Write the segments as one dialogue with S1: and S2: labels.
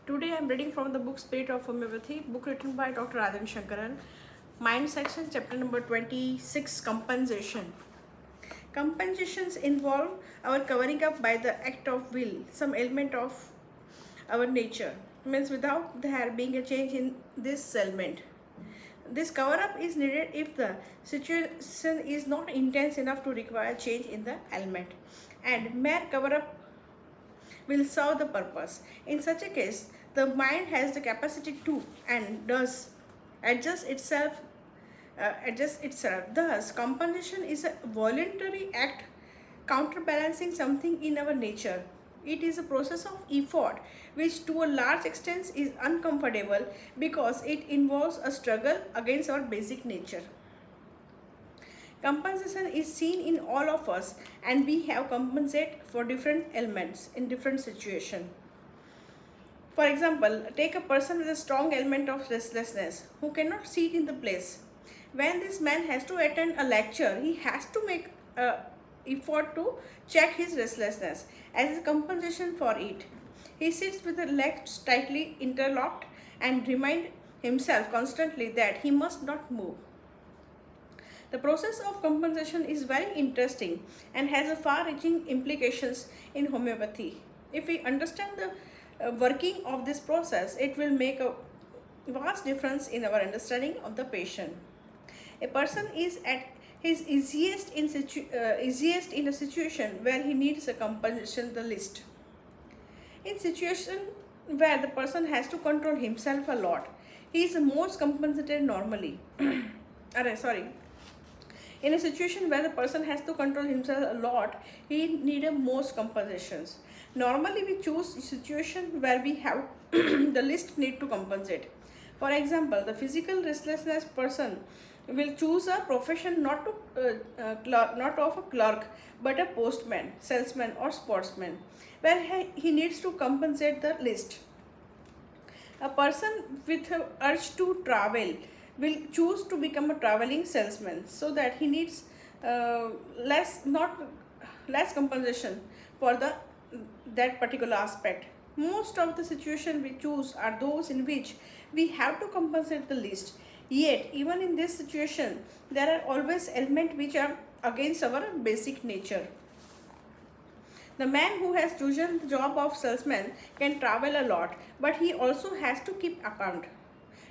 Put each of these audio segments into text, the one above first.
S1: Today I am reading from the book Spirit of Homeopathy, book written by Dr. Rajan Sankaran. Mind section, chapter number 26, Compensation. Compensations involve our covering up by the act of will, some element of our nature. Means without there being a change in this element. This cover up is needed if the situation is not intense enough to require change in the element. And mere cover up will serve the purpose. In such a case, the mind has the capacity to and does adjust itself. Thus, compensation is a voluntary act counterbalancing something in our nature. It is a process of effort which to a large extent is uncomfortable because it involves a struggle against our basic nature. Compensation is seen in all of us and we have compensate for different elements in different situations. For example, take a person with a strong element of restlessness who cannot sit in the place. When this man has to attend a lecture, he has to make a effort to check his restlessness as a compensation for it. He sits with the legs tightly interlocked and remind himself constantly that he must not move. The process of compensation is very interesting and has a far-reaching implications in homeopathy. If we understand the working of this process, it will make a vast difference in our understanding of the patient. A person is at his easiest in a situation where he needs a compensation the least. In situation where the person has to control himself a lot, he is most compensated normally. In a situation where the person has to control himself a lot, he need a most compensations. Normally we choose situation where we have the least need to compensate. For example, the physical restlessness person will choose a profession not of a clerk but a postman, salesman or sportsman, where he needs to compensate the least. A person with an urge to travel will choose to become a traveling salesman so that he needs less compensation for that particular aspect. Most of the situations we choose are those in which we have to compensate the least. Yet, even in this situation, there are always elements which are against our basic nature. The man who has chosen the job of salesman can travel a lot, but he also has to keep account.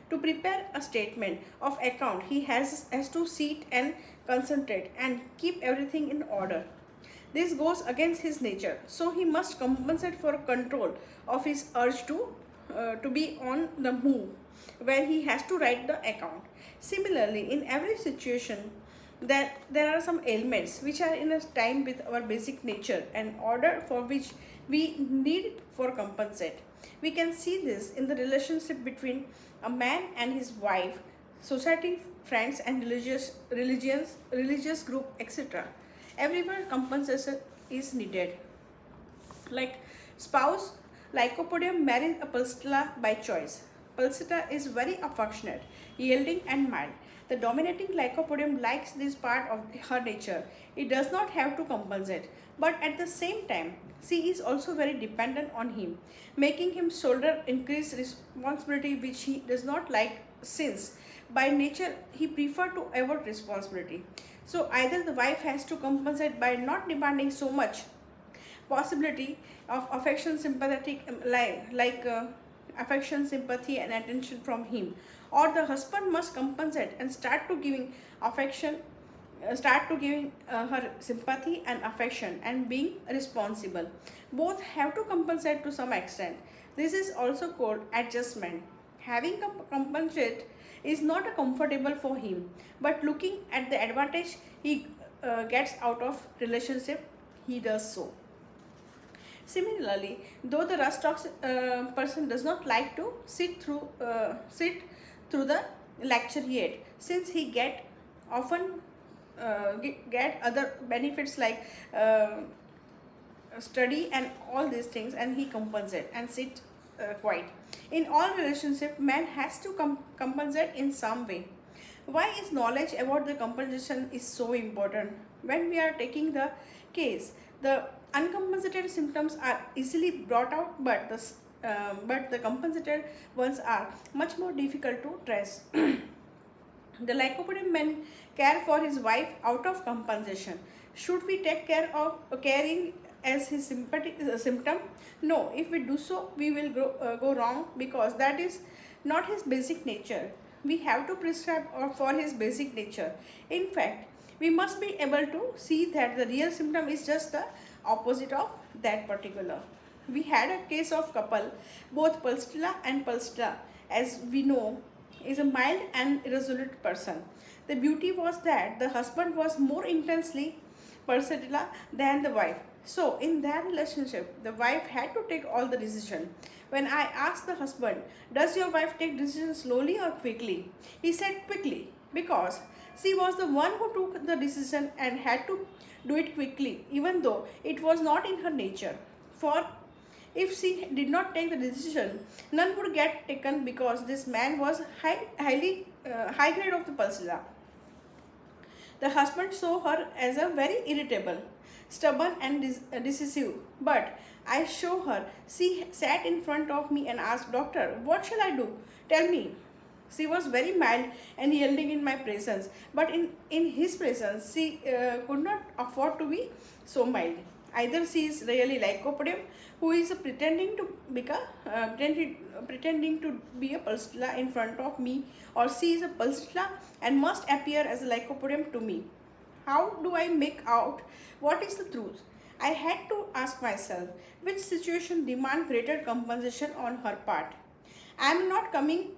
S1: To prepare a statement of account, he has to sit and concentrate and keep everything in order. This goes against his nature, so he must compensate for control of his urge to be on the move, where he has to write the account. Similarly, in every situation, that there are some elements which are in a time with our basic nature and order for which we need for compensate. We can see this in the relationship between a man and his wife, society, friends, and religious group, etc. Everywhere compensation is needed. Like spouse, Lycopodium marries a Pulsatilla by choice. Pulsatilla is very affectionate, yielding and mild. The dominating Lycopodium likes this part of her nature. It does not have to compensate, but at the same time, she is also very dependent on him, making him shoulder increased responsibility which he does not like since by nature he prefer to avoid responsibility. So either the wife has to compensate by not demanding so much possibility of affection sympathetic affection sympathy and attention from him, or the husband must compensate and start to giving affection start to giving her sympathy and affection and being responsible. Both have to compensate to some extent. This is also called adjustment. Having compensate is not a comfortable for him, but looking at the advantage he gets out of relationship, he does so. Similarly, though the Rustox person does not like to sit through the lecture yet, since he often get other benefits like study and all these things, and he compensate and sit quiet. In all relationship, man has to compensate in some way. Why is knowledge about the compensation is so important? When we are taking the case, the uncompensated symptoms are easily brought out, but the but the compensated ones are much more difficult to trace. The lycopodium man care for his wife out of compensation. Should we take care of caring as his symptom? No. If we do so, we will go wrong, because that is not his basic nature. We have to prescribe for his basic nature. In fact, we must be able to see that the real symptom is just the opposite of that particular. We had a case of couple, both pulsatilla and pulsatilla, as we know, is a mild and irresolute person. The beauty was that the husband was more intensely pulsatilla than the wife. So in that relationship, the wife had to take all the decision. When I asked the husband, does your wife take decisions slowly or quickly? He said quickly, because she was the one who took the decision and had to do it quickly, even though it was not in her nature. For if she did not take the decision, none would get taken, because this man was high grade of the pulsatilla. The husband saw her as a very irritable, stubborn and decisive. But I saw her. She sat in front of me and asked, Doctor, what shall I do? Tell me. She was very mild and yielding in my presence. But in his presence, she could not afford to be so mild. Either she is really lycopodium, who is pretending to be a pulsatilla in front of me, or she is a pulsatilla and must appear as a lycopodium to me. How do I make out what is the truth? I had to ask myself, which situation demand greater compensation on her part? I am not coming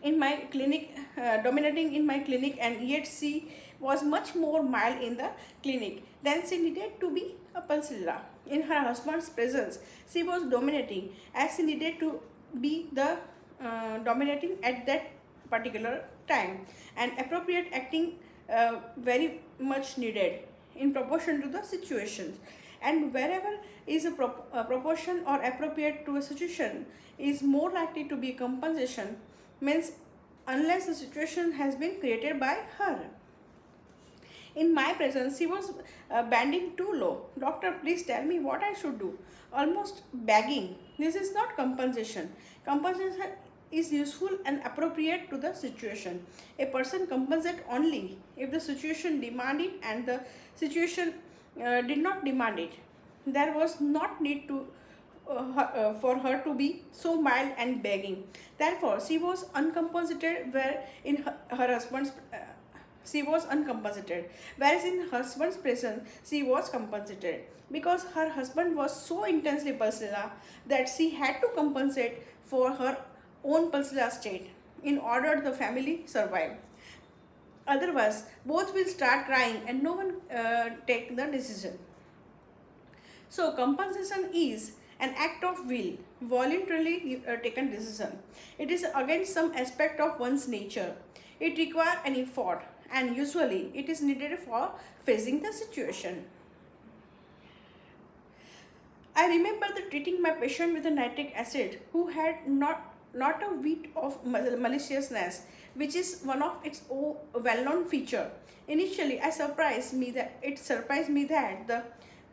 S1: in my clinic, dominating in my clinic, and yet she was much more mild in the clinic than she needed to be a pulsatilla. In her husband's presence, she was dominating as she needed to be the dominating at that particular time, and appropriate acting very much needed in proportion to the situations. And wherever is a proportion or appropriate to a situation is more likely to be compensation, means unless the situation has been created by her. In my presence, she was bending too low. Doctor, please tell me what I should do. Almost begging. This is not compensation. Compensation is useful and appropriate to the situation. A person compensates only if the situation demanded and the situation did not demand it. There was not need to for her to be so mild and begging. Therefore, she was uncompensated, where in her husband's she was uncompensated, whereas in her husband's presence she was compensated, because her husband was so intensely pulsatilla that she had to compensate for her own pulsatilla state in order the family survive. Otherwise, both will start crying and no one take the decision. So compensation is an act of will, voluntarily taken decision. It is against some aspect of one's nature. It requires an effort, and usually it is needed for facing the situation. I remember treating my patient with a nitric acid who had not a whit of maliciousness, which is one of its well-known feature. Initially, it surprised me that the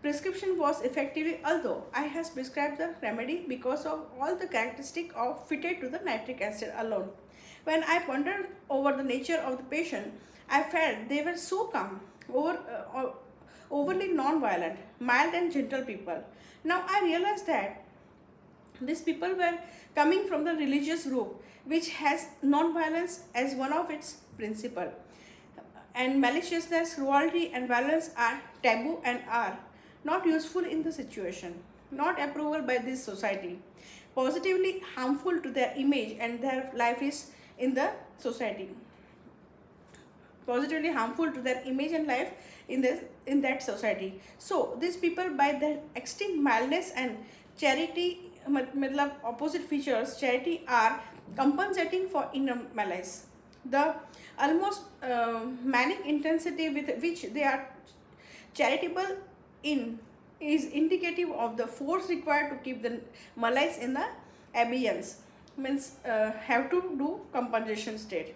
S1: prescription was effectively, although I has prescribed the remedy because of all the characteristics of fitted to the nitric acid alone. When I pondered over the nature of the patient, I felt they were so calm, overly non-violent, mild and gentle people. Now I realized that these people were coming from the religious group which has non-violence as one of its principles. And maliciousness, cruelty and violence are taboo and are not useful in the situation, not approvable by this society, positively harmful to their image and their life is in the society, positively harmful to their image and life in that society. So these people, by their extreme mildness and charity, opposite features, charity, are compensating for inner malice. The almost manic intensity with which they are charitable in is indicative of the force required to keep the malice in the abeyance, means have to do compensation state,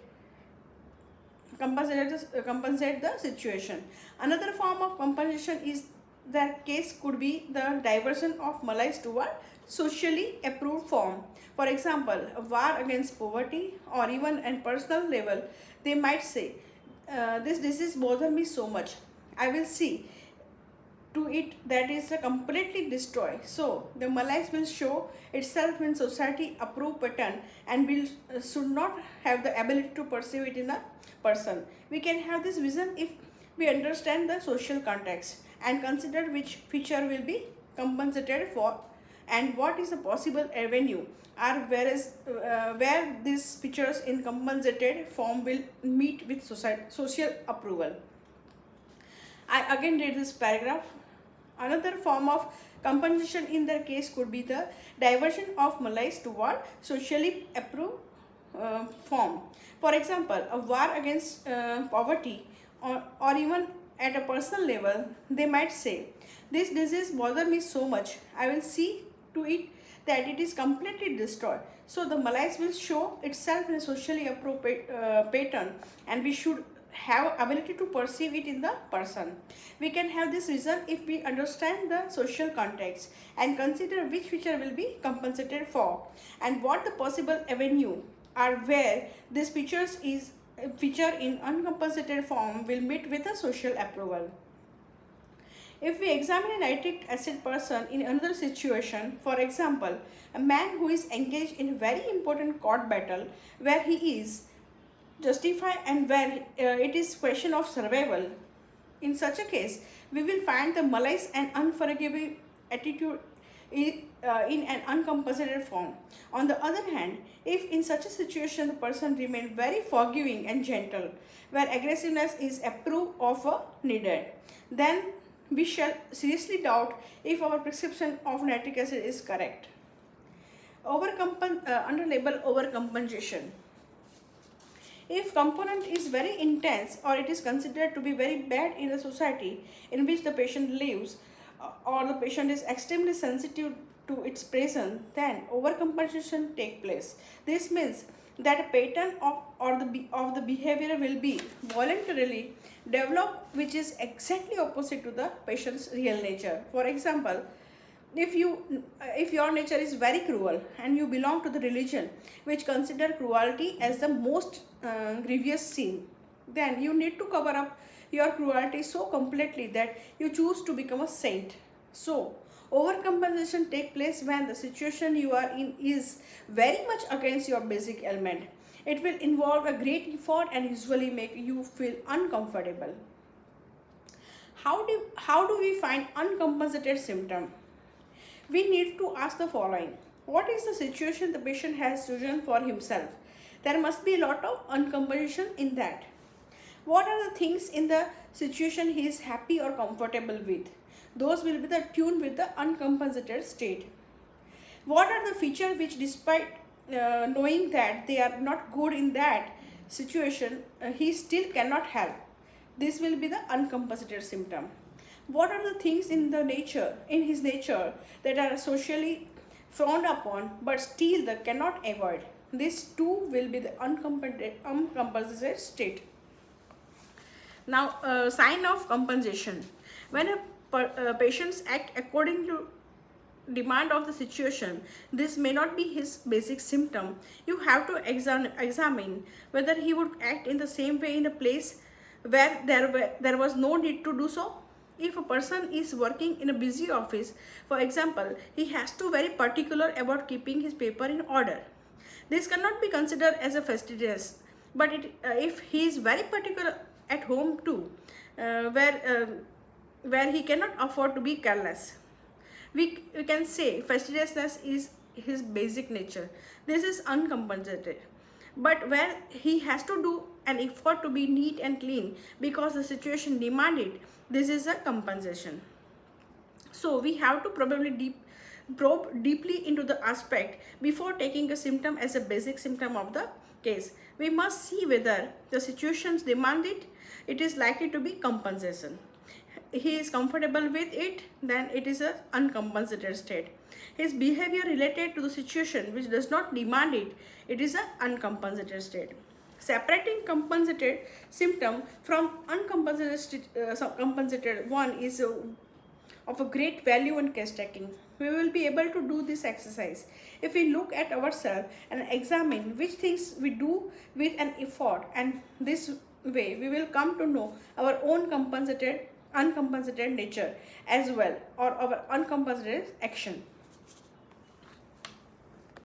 S1: compensate the situation. Another form of compensation is their case could be the diversion of malice toward socially approved form. For example, a war against poverty, or even at personal level, they might say, this disease bothers me so much. I will see to it that is completely destroyed. So the malaise will show itself in society approved pattern and will should not have the ability to perceive it in a person. We can have this vision if we understand the social context and consider which feature will be compensated for and what is a possible avenue or where these features in compensated form will meet with social approval. I again read this paragraph. Another form of compensation in their case could be the diversion of malaise toward socially approved form. For example, a war against poverty, or even at a personal level, they might say, this disease bothers me so much, I will see to it that it is completely destroyed. So the malaise will show itself in a socially appropriate pattern and we should have ability to perceive it in the person. We can have this reason if we understand the social context and consider which feature will be compensated for and what the possible avenue are where this feature in uncompensated form will meet with a social approval. If we examine a nitric acid person in another situation, for example, a man who is engaged in a very important court battle where he is justified and where it is question of survival, in such a case, we will find the malaise and unforgiving attitude in an uncompensated form. On the other hand, if in such a situation the person remains very forgiving and gentle, where aggressiveness is approved of needed, then we shall seriously doubt if our prescription of nitric acid is correct. Under label overcompensation. If component is very intense or it is considered to be very bad in the society in which the patient lives, or the patient is extremely sensitive to its presence, then overcompensation take place. This means that a pattern of the behavior will be voluntarily developed which is exactly opposite to the patient's real nature. For example, if your nature is very cruel and you belong to the religion which consider cruelty as the most grievous sin, then you need to cover up your cruelty so completely that you choose to become a saint. So overcompensation take place when the situation you are in is very much against your basic element. It will involve a great effort and usually make you feel uncomfortable. How do we find uncompensated symptom? We need to ask the following. What is the situation the patient has chosen for himself? There must be a lot of uncompensation in that. What are the things in the situation he is happy or comfortable with? Those will be the tuned with the uncompensated state. What are the features which, despite knowing that they are not good in that situation, he still cannot help? This will be the uncompensated symptom. What are the things in his nature that are socially frowned upon but still they cannot avoid? This too will be the uncompensated state. Now, sign of compensation. When patients act according to demand of the situation, this may not be his basic symptom. You have to examine whether he would act in the same way in a place where there was no need to do so. If a person is working in a busy office, for example, he has to very particular about keeping his paper in order. This cannot be considered as a fastidious, but if he is very particular at home too, where he cannot afford to be careless, we can say fastidiousness is his basic nature. This is uncompensated. But where he has to do an effort to be neat and clean because the situation demanded, this is a compensation. So we have to probe deeply into the aspect before taking a symptom as a basic symptom of the case. We must see whether the situations demanded, it is likely to be compensation. He is comfortable with it, then it is an uncompensated state. His behavior related to the situation which does not demand it, it is an uncompensated state. Separating compensated symptom from uncompensated compensated one is of a great value in case taking. we will be able to do this exercise. If we look at ourselves and examine which things we do with an effort, and this way we will come to know our own uncompensated nature as well, or our uncompensated action.